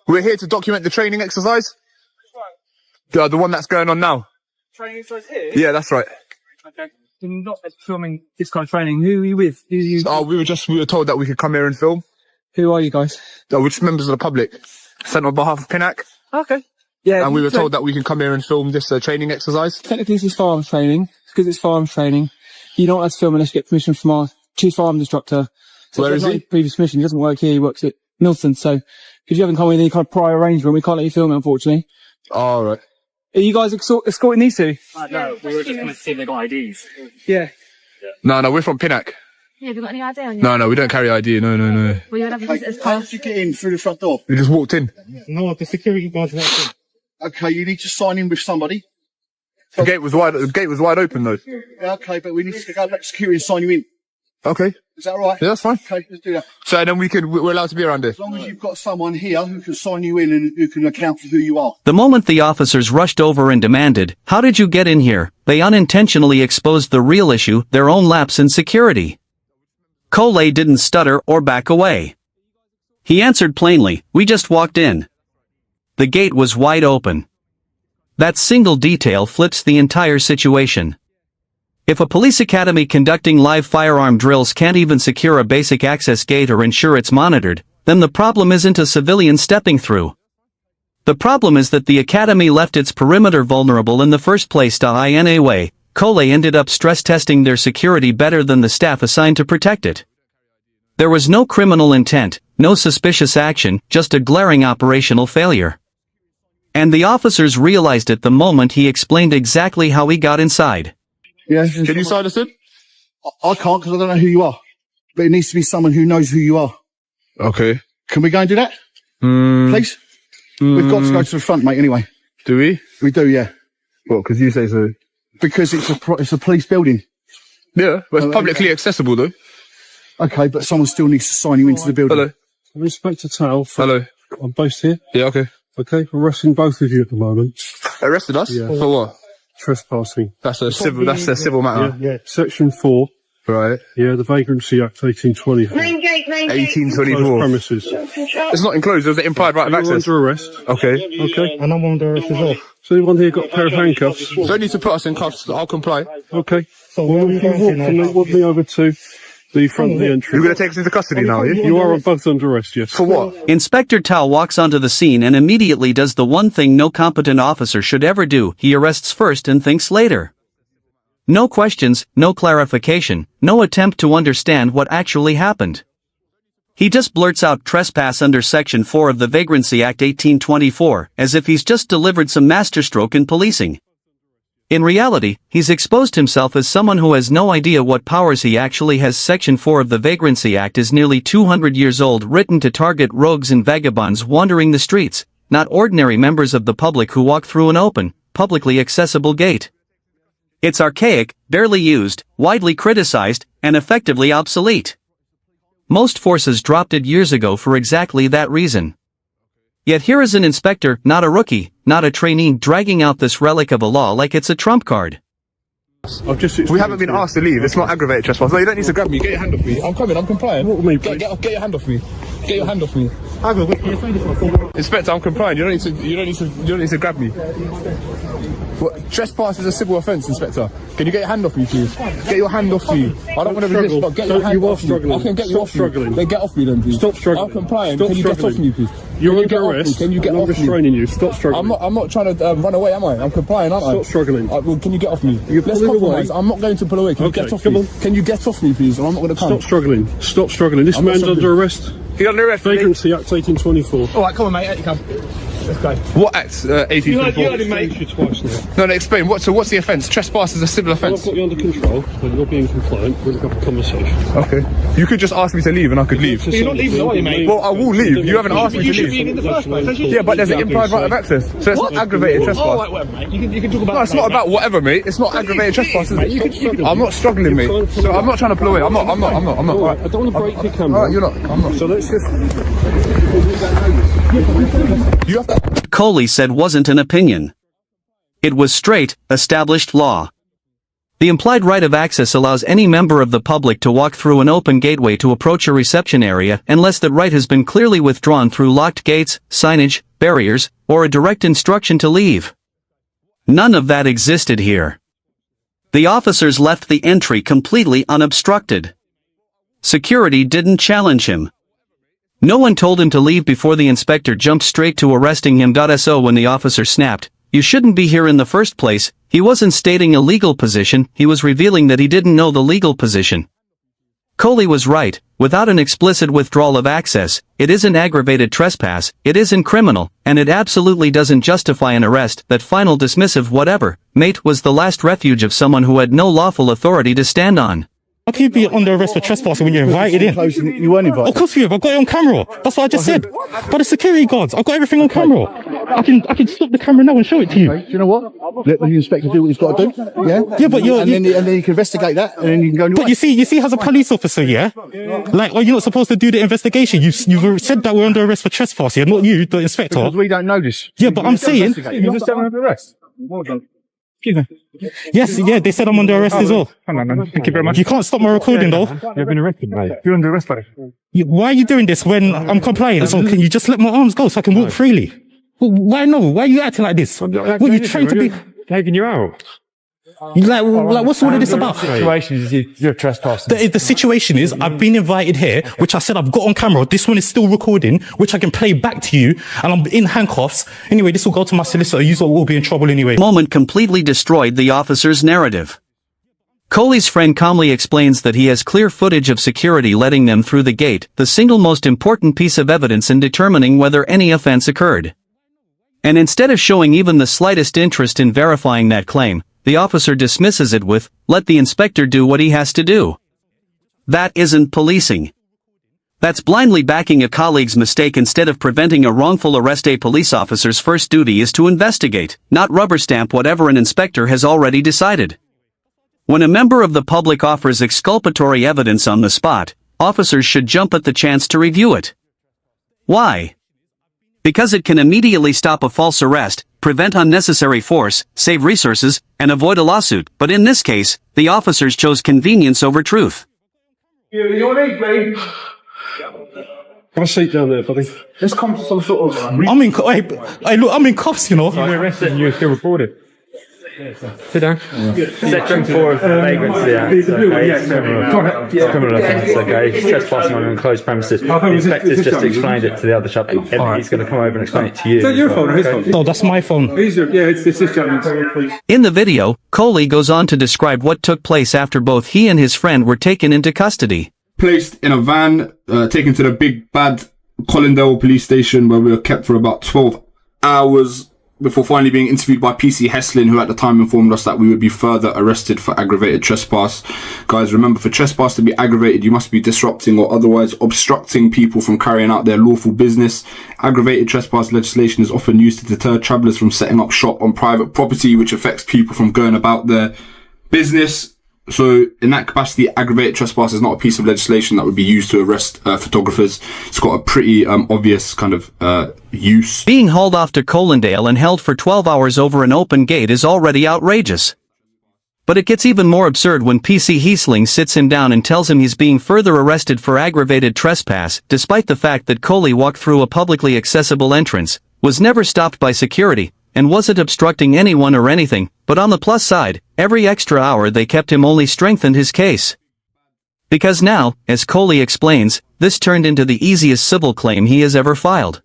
We're here to document the training exercise. The one that's going on now. Training exercise here? Yeah, that's right. Okay. You're not filming this kind of training. Who are you with? Who are you? Oh, we were told that we could come here and film. Who are you guys? We're just members of the public, sent on behalf of PINAC. Okay. Yeah. And we were told that we can come here and film this training exercise. Technically, this is firearms training. Because it's firearms training, you don't have to film unless you get permission from our chief firearms instructor. So where is he? Previous permission. He doesn't work here. He works at Milton. So, because you haven't come with any kind of prior arrangement, we can't let you film it, unfortunately. All right. Are you guys escorting these two? No, we were just going to see if they got IDs. Yeah. No, we're from PINAC. Yeah, have you got any ID on you? No, we don't carry ID. No. Well, you'll have a visitor's How pass. did you get in through the front door? We just walked in. No, the security guards are not. Okay, you need to sign in with somebody. The gate was wide open though. Yeah, okay, but we need to go back to security and sign you in. Okay. Is that all right? Yeah, that's fine. Okay, let's do that. So then we're allowed to be around here. As long as you've got someone here who can sign you in and who can account for who you are. The moment the officers rushed over and demanded, "How did you get in here?" they unintentionally exposed the real issue, their own lapse in security. Cole didn't stutter or back away. He answered plainly, "We just walked in." The gate was wide open. That single detail flips the entire situation. If a police academy conducting live firearm drills can't even secure a basic access gate or ensure it's monitored, then the problem isn't a civilian stepping through. The problem is that the academy left its perimeter vulnerable in the first place. Anyway, Cole ended up stress testing their security better than the staff assigned to protect it. There was no criminal intent, no suspicious action, just a glaring operational failure. And the officers realized it the moment he explained exactly how he got inside. Yeah. Can you sign us in? I can't because I don't know who you are. But it needs to be someone who knows who you are. Okay. Can we go and do that? Please? We've got to go to the front, mate, anyway. Do we? We do, yeah. What, because you say so? Because it's a police building. Yeah, but it's publicly accessible though. Okay, but someone still needs to sign you into the building. Hello. I'm Inspector Towell. Hello. I'm based here. Yeah, okay. Okay, we're arresting both of you at the moment. Arrested us? Yeah. For what? Trespassing. That's a civil matter. Yeah. Section 4. Right. Yeah, the Vagrancy Act 1824. Main gate. 1824. Closed premises. It's not enclosed, there's an implied right of You're access. under arrest. Okay. Okay. And I'm under arrest as well. Has anyone here got a pair of handcuffs? Don't need to put us in cuffs, I'll comply. Okay. So Well, if you walk me over to the front of the entry. You're going to take us into custody now, are you? You are both under arrest, yes. For what? Inspector Tao walks onto the scene and immediately does the one thing no competent officer should ever do: he arrests first and thinks later. No questions, no clarification, no attempt to understand what actually happened. He just blurts out trespass under Section 4 of the Vagrancy Act 1824, as if he's just delivered some masterstroke in policing. In reality, he's exposed himself as someone who has no idea what powers he actually has. Section 4 of the Vagrancy Act is nearly 200 years old, written to target rogues and vagabonds wandering the streets, not ordinary members of the public who walk through an open, publicly accessible gate. It's archaic, barely used, widely criticized, and effectively obsolete. Most forces dropped it years ago for exactly that reason. Yet here is an inspector, not a rookie, not a trainee, dragging out this relic of a law like it's a trump card. We haven't been asked to leave, it's not aggravated trespass. No, you don't need to grab me, get your hand off me. I'm coming, I'm complying. Walk with me, Get your hand off me. Get your hand off me. please. Inspector, I'm complying, you don't need to grab me. What, trespass is a civil offence, Inspector. Can you get your hand off me, please? Get your hand off me. I don't want to resist, but get your hand off me. I can get you off me. Then get off me then, please. Stop struggling. I'm complying. Stop Can you get off struggling. me, please? You're under arrest. Can you get I'm off me? restraining you. Stop struggling. I'm not trying to run away, am I? I'm complying, aren't I? Stop struggling. Well, can you get off me? You're Let's pulling compromise. away. I'm not going to pull away. Can Okay, you get off come me? on. Can you get off me, please? Or I'm not going to come. Stop struggling. Stop struggling. This I'm not man's struggling. under arrest. He's under arrest. Vagrancy Act 1824. All right, come on, mate. Out you come. Let's go. What act? 1824. You heard him, mate. You twice now. No, explain. So what's the offence? Trespass is a civil I've offence. got you under control, but you're being compliant. We'll have a conversation. Okay. You could just ask me to leave and I could leave. You're not leaving, are you, mate? Well, I will leave. You haven't asked me to leave. in the first place. Yeah, but there's an implied right of access. So it's not aggravated trespass. whatever, mate. You can talk about. No, it's not about whatever, mate. It's not aggravated trespass, is it? I'm not struggling, mate. You're So I'm not trying to pull away. I'm not. Alright, I don't want to break your camera. Alright, you're not. I'm not. So let's just... You have to. Coley said wasn't an opinion. It was straight, established law. The implied right of access allows any member of the public to walk through an open gateway to approach a reception area unless that right has been clearly withdrawn through locked gates, signage, barriers, or a direct instruction to leave. None of that existed here. The officers left the entry completely unobstructed. Security didn't challenge him. No one told him to leave before the inspector jumped straight to arresting him. So when the officer snapped, "You shouldn't be here in the first place," he wasn't stating a legal position, he was revealing that he didn't know the legal position. Coley was right. Without an explicit withdrawal of access, it isn't aggravated trespass, it isn't criminal, and it absolutely doesn't justify an arrest. That final dismissive whatever, mate, was the last refuge of someone who had no lawful authority to stand on. How can you be under arrest for trespassing when you're invited in? You weren't invited. Of course you have. I've got it on camera. That's what I just said. By the security guards. I've got everything on camera. I can stop the camera now and show it to you. Do you know what? Let the inspector do what he's got to do. Yeah. Yeah, but and then you can investigate that, and then you can go. But you see, as a police officer, yeah, like, are you not supposed to do the investigation? You've said that we're under arrest for trespassing, not you, the inspector. Because we don't know this. Yeah, but I'm saying. You just don't have arrest. Well done. Yes, yeah, they said I'm under arrest as well. Hang on, man. Thank you very much. You can't stop my recording though. You've been arrested, mate. You're under arrest, buddy. Why are you doing this when I'm complying? So can you just let my arms go so I can walk freely? Well, why no? Why are you acting like this? What are you trying to be? Taking you out. Like, what's all of this about? The situation is you're trespassing. The situation is I've been invited here, which I said I've got on camera. This one is still recording, which I can play back to you, and I'm in handcuffs. Anyway, this will go to my solicitor. You will be in trouble anyway. Moment completely destroyed the officer's narrative. Coley's friend calmly explains that he has clear footage of security letting them through the gate, the single most important piece of evidence in determining whether any offense occurred. And instead of showing even the slightest interest in verifying that claim, the officer dismisses it with, "Let the inspector do what he has to do." That isn't policing. That's blindly backing a colleague's mistake instead of preventing a wrongful arrest. A police officer's first duty is to investigate, not rubber stamp whatever an inspector has already decided. When a member of the public offers exculpatory evidence on the spot, officers should jump at the chance to review it. Why? Because it can immediately stop a false arrest, prevent unnecessary force, save resources, and avoid a lawsuit. But in this case, the officers chose convenience over truth. Have a seat down there, buddy. Let's come to some sort of... I'm in cuffs, you know. You're arrested and you're still recorded. Sit down. Section 4 of vagrancy Act. Criminal offence, okay? Trespassing on enclosed premises. The inspector's just explained it to the other chap. He's going to come over and explain it to you. Is that your phone or his phone? No, that's my phone. It's this gentleman's. In the video, Coley goes on to describe what took place after both he and his friend were taken into custody. Placed in a van, taken to the big bad Collindale police station where we were kept for about 12 hours before finally being interviewed by PC Heslin, who at the time informed us that we would be further arrested for aggravated trespass. Guys, remember, for trespass to be aggravated, you must be disrupting or otherwise obstructing people from carrying out their lawful business. Aggravated trespass legislation is often used to deter travellers from setting up shop on private property, which affects people from going about their business. So in that capacity, aggravated trespass is not a piece of legislation that would be used to arrest photographers. It's got a pretty obvious kind of use. Being hauled off to Collindale and held for 12 hours over an open gate is already outrageous. But it gets even more absurd when PC Heesling sits him down and tells him he's being further arrested for aggravated trespass, despite the fact that Coley walked through a publicly accessible entrance, was never stopped by security, and wasn't obstructing anyone or anything. But on the plus side, every extra hour they kept him only strengthened his case. Because now, as Coley explains, this turned into the easiest civil claim he has ever filed.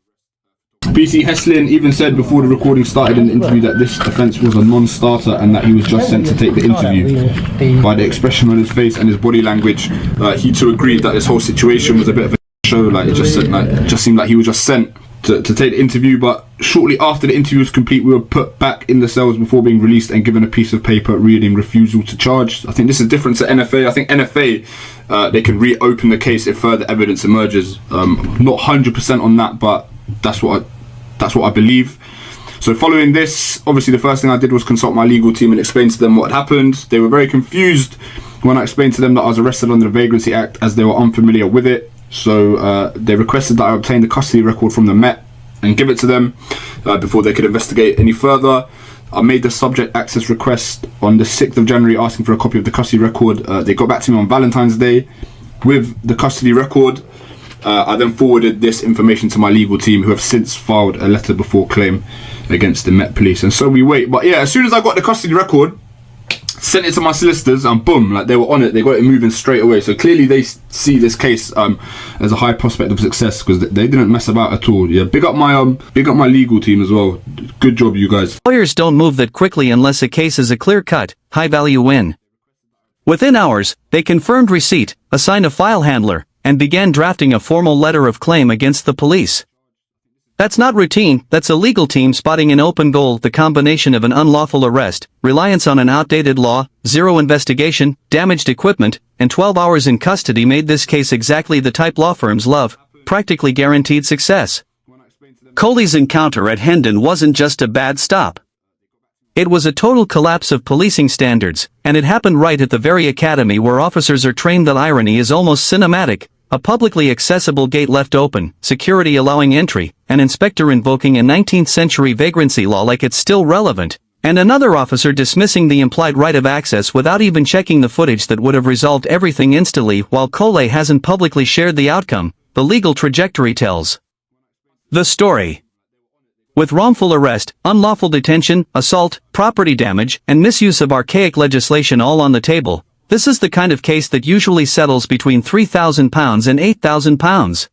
PC Heslin even said before the recording started in the interview that this offence was a non-starter and that he was just sent to take the interview. By the expression on his face and his body language, he too agreed that this whole situation was a bit of a show. Like it just seemed like he was just sent to take the interview. But shortly after the interview was complete, we were put back in the cells before being released and given a piece of paper reading refusal to charge. I think this is different to NFA. I think NFA, they can reopen the case if further evidence emerges. Not 100% on that, but that's what I believe. So following this, obviously the first thing I did was consult my legal team and explain to them what had happened. They were very confused when I explained to them that I was arrested under the Vagrancy Act, as they were unfamiliar with it. So they requested that I obtain the custody record from the Met and give it to them before they could investigate any further. I made the subject access request on the 6th of January asking for a copy of the custody record. They got back to me on Valentine's Day with the custody record. I then forwarded this information to my legal team, who have since filed a letter before claim against the Met Police. And so we wait. But yeah, as soon as I got the custody record, sent it to my solicitors, and boom, like they were on it. They got it moving straight away. So clearly they see this case as a high prospect of success, because they didn't mess about at all. Yeah, big up my legal team as well. Good job, you guys. Lawyers don't move that quickly unless a case is a clear-cut, high-value win. Within hours, they confirmed receipt, assigned a file handler, and began drafting a formal letter of claim against the police. That's not routine, that's a legal team spotting an open goal. The combination of an unlawful arrest, reliance on an outdated law, zero investigation, damaged equipment, and 12 hours in custody made this case exactly the type law firms love, practically guaranteed success. Coley's encounter at Hendon wasn't just a bad stop. It was a total collapse of policing standards, and it happened right at the very academy where officers are trained. The irony is almost cinematic. A publicly accessible gate left open, security allowing entry, an inspector invoking a 19th century vagrancy law like it's still relevant, and another officer dismissing the implied right of access without even checking the footage that would have resolved everything instantly. While Coley hasn't publicly shared the outcome, the legal trajectory tells the story. With wrongful arrest, unlawful detention, assault, property damage, and misuse of archaic legislation all on the table, this is the kind of case that usually settles between £3,000 and £8,000.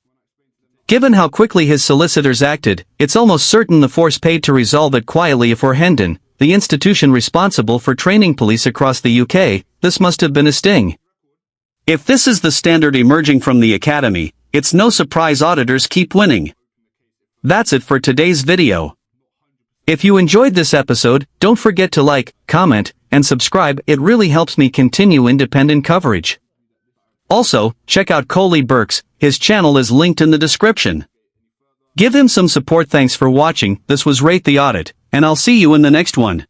Given how quickly his solicitors acted, it's almost certain the force paid to resolve it quietly. For Hendon, the institution responsible for training police across the UK, this must have been a sting. If this is the standard emerging from the academy, it's no surprise auditors keep winning. That's it for today's video. If you enjoyed this episode, don't forget to like, comment, and subscribe. It really helps me continue independent coverage. Also, check out Coley Burks, his channel is linked in the description. Give him some support. Thanks for watching. This was Rate the Audit, and I'll see you in the next one.